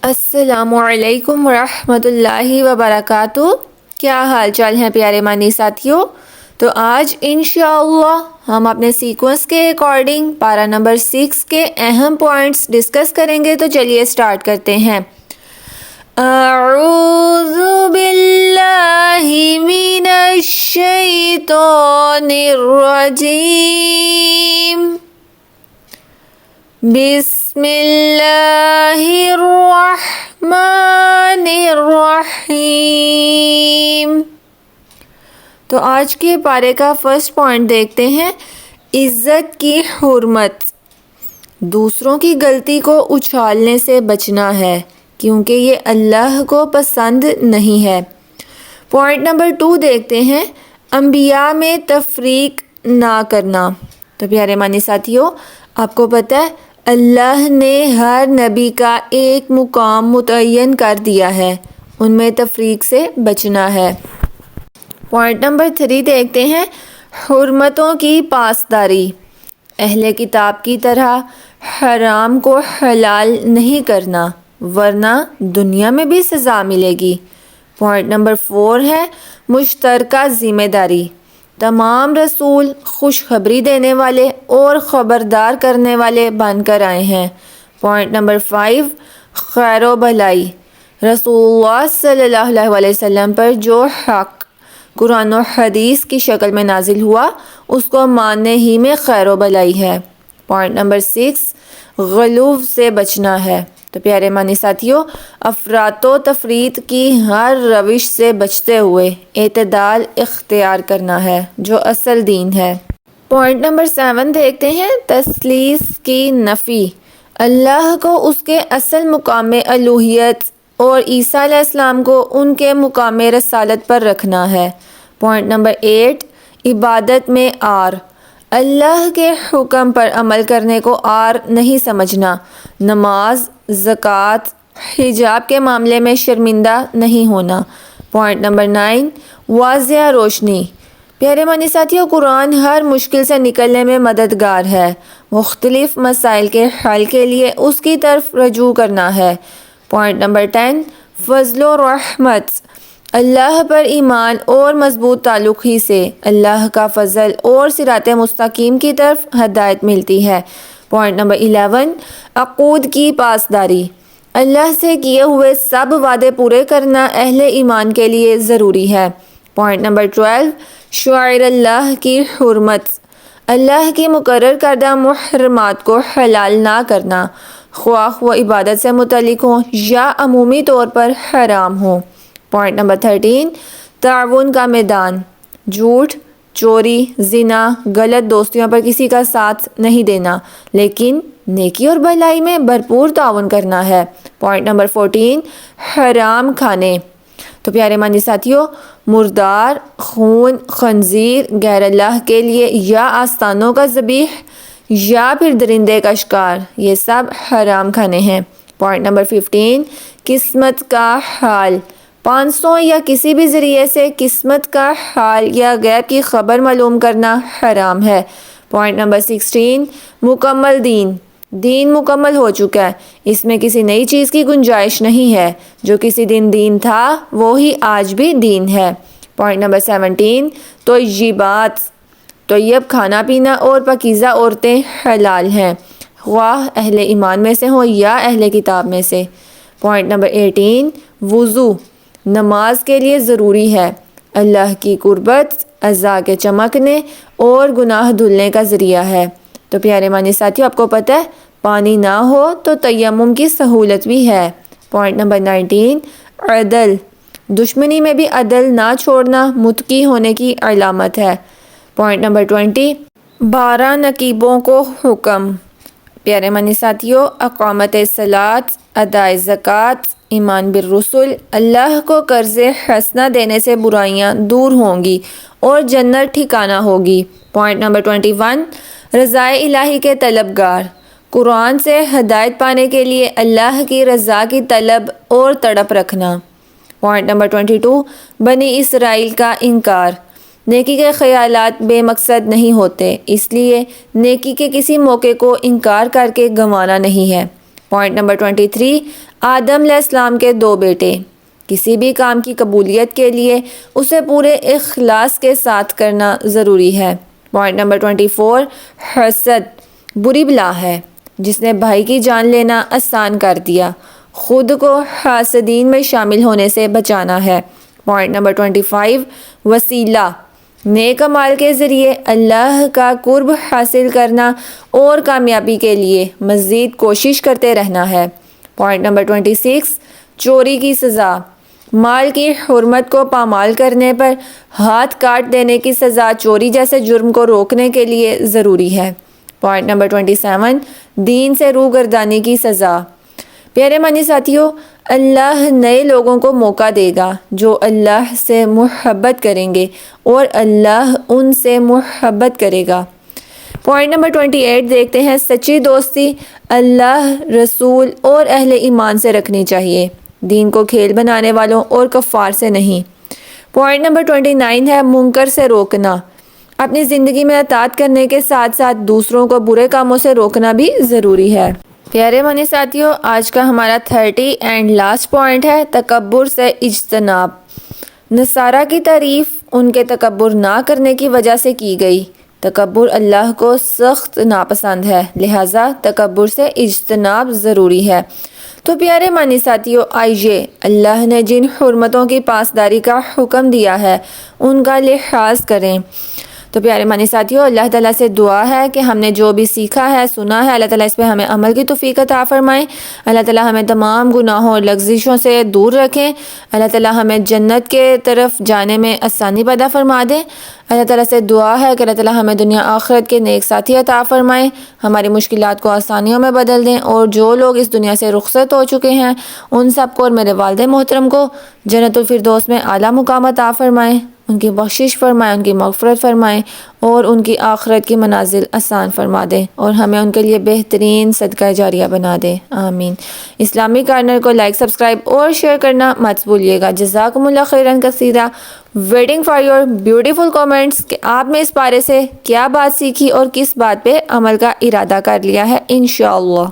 السلام علیکم ورحمۃ اللہ وبرکاتہ۔ کیا حال چال ہیں پیارے معنی ساتھیوں؟ تو آج انشاءاللہ ہم اپنے سیکوینس کے اکارڈنگ پارہ نمبر 6 کے اہم پوائنٹس ڈسکس کریں گے۔ تو چلیے سٹارٹ کرتے ہیں۔ اعوذ باللہ من الشیطان الرجیم، بسم اللہ الرحمن الرحیم۔ تو آج کے پارے کا فرسٹ پوائنٹ دیکھتے ہیں، عزت کی حرمت۔ دوسروں کی غلطی کو اچھالنے سے بچنا ہے کیونکہ یہ اللہ کو پسند نہیں ہے۔ پوائنٹ نمبر 2 دیکھتے ہیں، انبیاء میں تفریق نہ کرنا۔ تو پیارے معنی ساتھیوں، آپ کو پتہ ہے اللہ نے ہر نبی کا ایک مقام متعین کر دیا ہے، ان میں تفریق سے بچنا ہے۔ پوائنٹ نمبر 3 دیکھتے ہیں، حرمتوں کی پاسداری۔ اہل کتاب کی طرح حرام کو حلال نہیں کرنا ورنہ دنیا میں بھی سزا ملے گی۔ پوائنٹ نمبر 4 ہے، مشترکہ ذمہ داری۔ تمام رسول خوشخبری دینے والے اور خبردار کرنے والے بن کر آئے ہیں۔ پوائنٹ نمبر 5، خیر و بھلائی۔ رسول اللہ صلی اللہ علیہ وسلم پر جو حق قرآن و حدیث کی شکل میں نازل ہوا اس کو ماننے ہی میں خیر و بھلائی ہے۔ پوائنٹ نمبر 6، غلو سے بچنا ہے۔ تو پیارے معنی ساتھیوں، افراط و تفریط کی ہر روش سے بچتے ہوئے اعتدال اختیار کرنا ہے جو اصل دین ہے۔ پوائنٹ نمبر 7 دیکھتے ہیں، تثلیث کی نفی۔ اللہ کو اس کے اصل مقام الوہیت اور عیسیٰ علیہ السلام کو ان کے مقام رسالت پر رکھنا ہے۔ پوائنٹ نمبر 8، عبادت میں آر۔ اللہ کے حکم پر عمل کرنے کو آر نہیں سمجھنا۔ نماز، زکوٰۃ، حجاب کے معاملے میں شرمندہ نہیں ہونا۔ پوائنٹ نمبر 9، واضح روشنی۔ پیارے معنی ساتھیوں، قرآن ہر مشکل سے نکلنے میں مددگار ہے۔ مختلف مسائل کے حل کے لیے اس کی طرف رجوع کرنا ہے۔ پوائنٹ نمبر 10، فضل و رحمت۔ اللہ پر ایمان اور مضبوط تعلق ہی سے اللہ کا فضل اور صراط مستقیم کی طرف ہدایت ملتی ہے۔ پوائنٹ نمبر 11، عقود کی پاسداری۔ اللہ سے کیے ہوئے سب وعدے پورے کرنا اہل ایمان کے لیے ضروری ہے۔ پوائنٹ نمبر 12، شعائر اللہ کی حرمت۔ اللہ کی مقرر کردہ محرمات کو حلال نہ کرنا، خواہ وہ عبادت سے متعلق ہوں یا عمومی طور پر حرام ہوں۔ پوائنٹ نمبر 13، تعاون کا میدان۔ جھوٹ، چوری، زنا، غلط دوستیوں پر کسی کا ساتھ نہیں دینا لیکن نیکی اور بھلائی میں بھرپور تعاون کرنا ہے۔ پوائنٹ نمبر 14، حرام کھانے۔ تو پیارے معنی ساتھیوں، مردار، خون، خنزیر، غیر اللہ کے لیے یا آستانوں کا ذبیح یا پھر درندے کا شکار، یہ سب حرام کھانے ہیں۔ پوائنٹ نمبر 15، قسمت کا حال۔ 500 یا کسی بھی ذریعے سے قسمت کا حال یا غیب کی خبر معلوم کرنا حرام ہے۔ پوائنٹ نمبر 16، مکمل دین۔ دین مکمل ہو چکا ہے، اس میں کسی نئی چیز کی گنجائش نہیں ہے۔ جو کسی دن دین تھا وہی آج بھی دین ہے۔ Point number 17، طیبات۔ طیب کھانا پینا اور پاکیزہ عورتیں حلال ہیں، خواہ اہل ایمان میں سے ہوں یا اہل کتاب میں سے۔ پوائنٹ نمبر 18، وضو۔ نماز کے لیے ضروری ہے، اللہ کی قربت، اعضاء کے چمکنے اور گناہ دھلنے کا ذریعہ ہے۔ تو پیارے معنی ساتھیوں، آپ کو پتہ ہے پانی نہ ہو تو تیمم کی سہولت بھی ہے۔ پوائنٹ نمبر 19، عدل۔ دشمنی میں بھی عدل نہ چھوڑنا متقی ہونے کی علامت ہے۔ پوائنٹ نمبر 20، 12 نقیبوں کو حکم۔ پیارے معنی ساتھیوں، اقامت صلاۃ، ادائے زکوٰۃ، ایمان بالرسل، اللہ کو قرض حسنہ دینے سے برائیاں دور ہوں گی اور جنت ٹھکانہ ہوگی۔ پوائنٹ نمبر 21، رضا الہی کے طلبگار۔ قرآن سے ہدایت پانے کے لیے اللہ کی رضا کی طلب اور تڑپ رکھنا۔ پوائنٹ نمبر 22، بنی اسرائیل کا انکار۔ نیکی کے خیالات بے مقصد نہیں ہوتے، اس لیے نیکی کے کسی موقع کو انکار کر کے گنوانا نہیں ہے۔ پوائنٹ نمبر 23، آدم علیہ السلام کے 2 بیٹے۔ کسی بھی کام کی قبولیت کے لیے اسے پورے اخلاص کے ساتھ کرنا ضروری ہے۔ پوائنٹ نمبر 24، حسد بری بلا ہے جس نے بھائی کی جان لینا آسان کر دیا، خود کو حاسدین میں شامل ہونے سے بچانا ہے۔ پوائنٹ نمبر 25، وسیلہ نیک اعمال کے ذریعے اللہ کا قرب حاصل کرنا اور کامیابی کے لیے مزید کوشش کرتے رہنا ہے۔ پوائنٹ نمبر 26، چوری کی سزا مال کی حرمت کو پامال کرنے پر ہاتھ کاٹ دینے کی سزا چوری جیسے جرم کو روکنے کے لیے ضروری ہے۔ پوائنٹ نمبر 27، دین سے روگردانی کی سزا۔ پیارے معنی ساتھیوں، اللہ نئے لوگوں کو موقع دے گا جو اللہ سے محبت کریں گے اور اللہ ان سے محبت کرے گا۔ پوائنٹ نمبر 28 دیکھتے ہیں، سچی دوستی اللہ، رسول اور اہل ایمان سے رکھنی چاہیے، دین کو کھیل بنانے والوں اور کفار سے نہیں۔ پوائنٹ نمبر 29 ہے، منکر سے روکنا۔ اپنی زندگی میں اطاعت کرنے کے ساتھ ساتھ دوسروں کو برے کاموں سے روکنا بھی ضروری ہے۔ پیارے معنی ساتھیوں، آج کا ہمارا 30 اینڈ لاسٹ پوائنٹ ہے، تکبر سے اجتناب۔ نصارہ کی تعریف ان کے تکبر نہ کرنے کی وجہ سے کی گئی۔ تکبر اللہ کو سخت ناپسند ہے، لہٰذا تکبر سے اجتناب ضروری ہے۔ تو پیارے معنی ساتھیوں، آئیے اللہ نے جن حرمتوں کی پاسداری کا حکم دیا ہے ان کا لحاظ کریں۔ تو پیارے معنی ساتھیوں، اللہ تعالیٰ سے دعا ہے کہ ہم نے جو بھی سیکھا ہے، سنا ہے، اللہ تعالیٰ اس پہ ہمیں عمل کی توفیق عطا فرمائیں۔ اللہ تعالیٰ ہمیں تمام گناہوں اور لغزشوں سے دور رکھیں۔ اللہ تعالیٰ ہمیں جنت کے طرف جانے میں آسانی پیدا فرما دیں۔ اللہ تعالیٰ سے دعا ہے کہ اللہ تعالیٰ ہمیں دنیا آخرت کے نیک ساتھی عطا فرمائیں، ہماری مشکلات کو آسانیوں میں بدل دیں، اور جو لوگ اس دنیا سے رخصت ہو چکے ہیں ان سب کو اور میرے والد محترم کو جنت الفردوس میں اعلیٰ مقام عطا فرمائیں، ان کی بخشش فرمائیں، ان کی مغفرت فرمائیں اور ان کی آخرت کی منازل آسان فرما دیں، اور ہمیں ان کے لیے بہترین صدقہ جاریہ بنا دیں، آمین۔ اسلامی کارنر کو لائک، سبسکرائب اور شیئر کرنا مت بھولیے گا۔ جزاکم اللہ خیرن کثیرا۔ Waiting for your beautiful comments کہ آپ نے اس پارے سے کیا بات سیکھی اور کس بات پہ عمل کا ارادہ کر لیا ہے انشاءاللہ۔